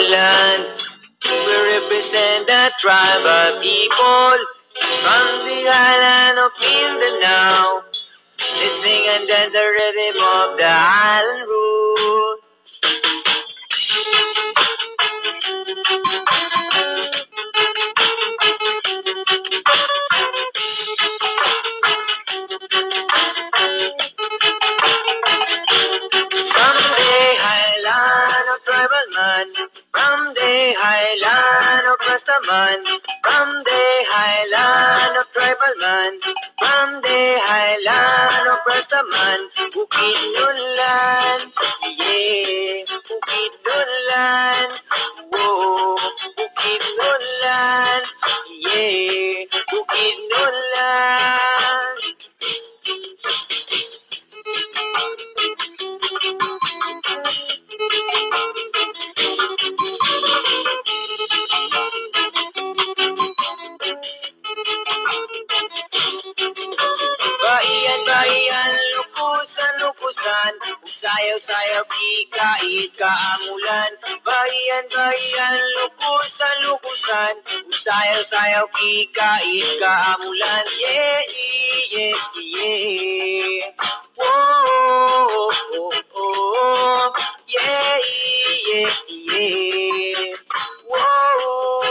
land. We represent the tribal people from the island of Mindanao. They sing and dance the rhythm of the island rule. From the highland of tribal man, from the highland of Rastaman, from the highland of tribal man, from the highland of Rastaman, Bukid Nunlan, yeah, Bukid Nunlan, whoa, Bukid Nunlan, yeah, Bukid Nunlan. Bayan, lukusan, lukusan, usayaw-sayaw, kikait, kaamulan. Bayan, lukusan, lukusan, usayaw-sayaw, kikait, kaamulan. Yeah, yeah, yeah. Whoa, oh, oh, yeah, yeah, yeah. Whoa,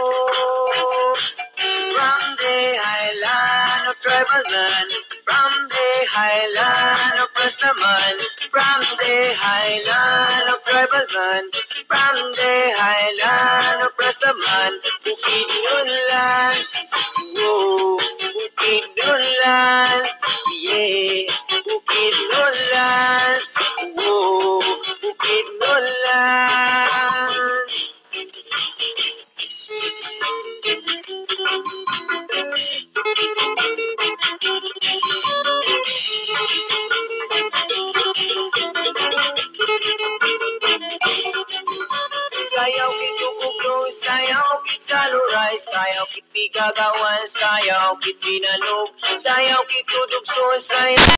from the highland of tribal man, from the highland of Rastaman, from the highland of tribal man, from the highland of Rastaman, Bukid Nunlan, whoa, Bukid Nunlan, yeah, Bukid Nunlan, whoa, Bukid Nunlan. Sayaw kit tukuglo, sayaw kit saluray, sayaw kit bigagawan, sayaw kit binalog, sayaw kit tudugso, sayaw